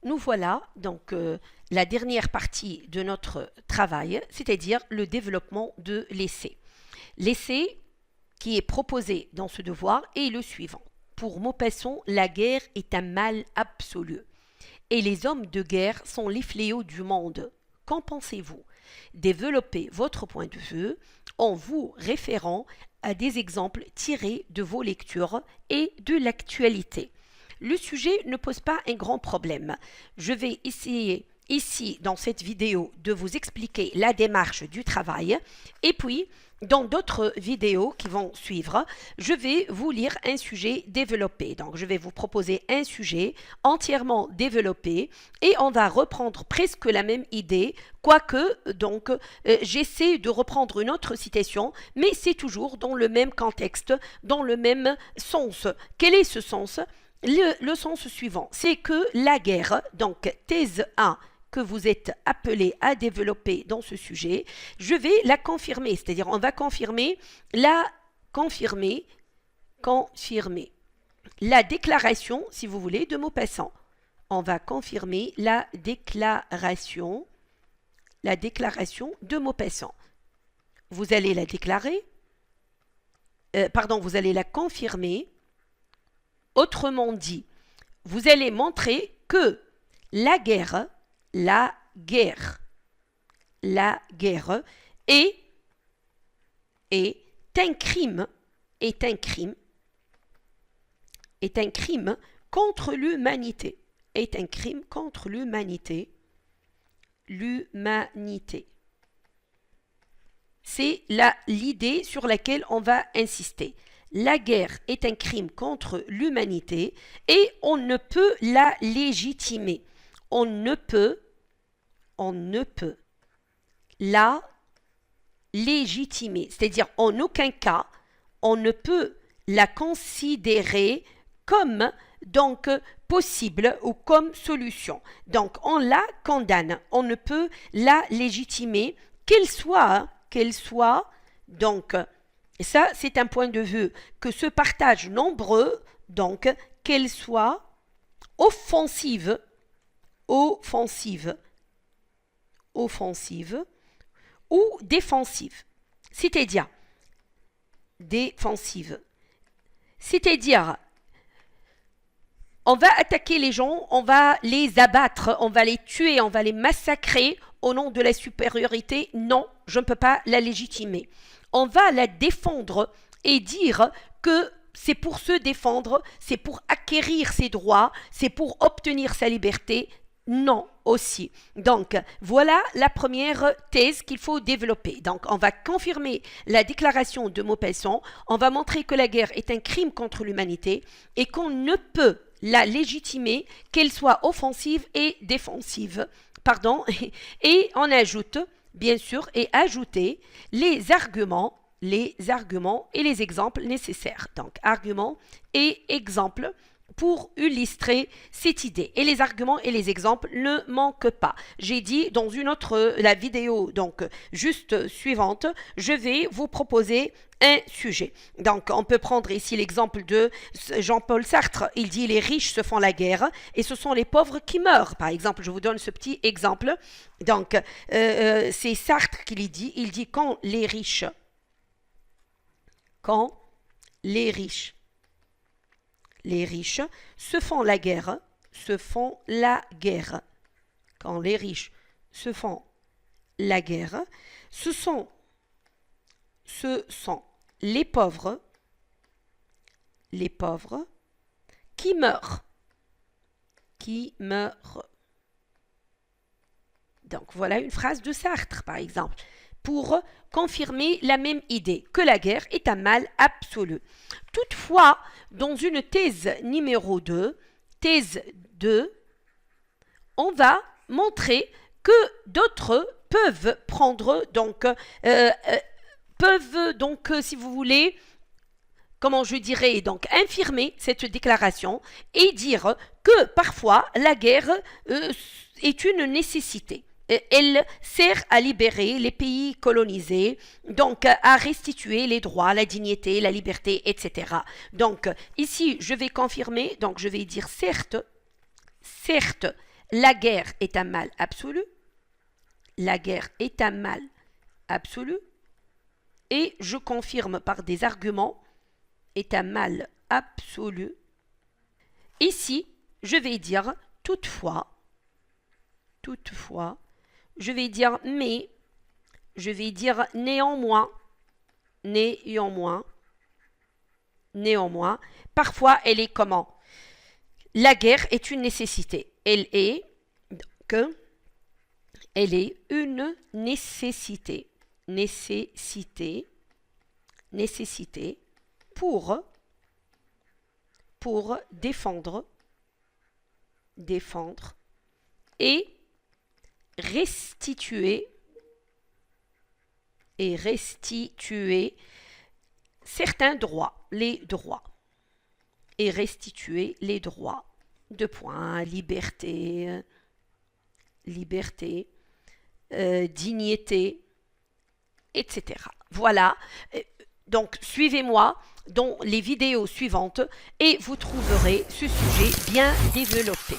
nous voilà donc la dernière partie de notre travail, c'est-à-dire le développement de l'essai. L'essai qui est proposé dans ce devoir est le suivant. Pour Maupassant, la guerre est un mal absolu et les hommes de guerre sont les fléaux du monde. Qu'en pensez-vous? Développez votre point de vue en vous référant à des exemples tirés de vos lectures et de l'actualité. Le sujet ne pose pas un grand problème. Je vais essayer ici dans cette vidéo de vous expliquer la démarche du travail et puis dans d'autres vidéos qui vont suivre, je vais vous lire un sujet développé. Donc, je vais vous proposer un sujet entièrement développé et on va reprendre presque la même idée, quoique, donc, j'essaie de reprendre une autre citation, mais c'est toujours dans le même contexte, dans le même sens. Quel est ce sens? Le sens suivant, c'est que la guerre, donc thèse 1, que vous êtes appelé à développer dans ce sujet, je vais la confirmer, c'est-à-dire on va confirmer la déclaration, si vous voulez, de Maupassant. On va confirmer la déclaration de Maupassant. Vous allez la déclarer, vous allez la confirmer. Autrement dit, vous allez montrer que la guerre est un crime contre l'humanité. Est un crime contre l'humanité. C'est l'idée sur laquelle on va insister. La guerre est un crime contre l'humanité et on ne peut la légitimer. On ne peut la légitimer. C'est-à-dire, en aucun cas, on ne peut la considérer comme donc possible ou comme solution. Donc, on la condamne. On ne peut la légitimer, qu'elle soit donc, ça, c'est un point de vue que se partagent nombreux, donc, qu'elle soit offensive ou défensive. C'est-à-dire, on va attaquer les gens, on va les abattre, on va les tuer, on va les massacrer au nom de la supériorité. Non, je ne peux pas la légitimer. On va la défendre et dire que c'est pour se défendre, c'est pour acquérir ses droits, c'est pour obtenir sa liberté. Non, aussi. Donc, voilà la première thèse qu'il faut développer. Donc, on va confirmer la déclaration de Maupassant, on va montrer que la guerre est un crime contre l'humanité et qu'on ne peut la légitimer, qu'elle soit offensive et défensive. Et on ajoute, bien sûr, et ajouter les arguments et les exemples nécessaires. Donc, arguments et exemples pour illustrer cette idée. Et les arguments et les exemples ne manquent pas. J'ai dit dans la vidéo donc juste suivante, je vais vous proposer un sujet. Donc, on peut prendre ici l'exemple de Jean-Paul Sartre. Il dit « Les riches se font la guerre et ce sont les pauvres qui meurent ». Par exemple, je vous donne ce petit exemple. Donc, c'est Sartre qui dit. Il dit « Quand les riches se font la guerre, Quand les riches se font la guerre, ce sont les pauvres qui meurent. Donc, voilà une phrase de Sartre, par exemple, pour confirmer la même idée, que la guerre est un mal absolu. Toutefois, dans une thèse numéro 2, on va montrer que d'autres peuvent prendre, si vous voulez, comment je dirais, donc infirmer cette déclaration et dire que parfois la guerre est une nécessité. Elle sert à libérer les pays colonisés, donc à restituer les droits, la dignité, la liberté, etc. Donc ici, je vais confirmer, donc je vais dire certes, La guerre est un mal absolu. La guerre est un mal absolu. Et je confirme par des arguments, est un mal absolu. Ici, je vais dire toutefois, je vais dire mais, je vais dire néanmoins, parfois elle est comment? La guerre est une nécessité. Elle est une nécessité. Nécessité pour défendre et restituer certains droits, les droits. Et restituer les droits. Deux points, liberté, dignité, etc. Voilà. Donc, suivez-moi dans les vidéos suivantes et vous trouverez ce sujet bien développé.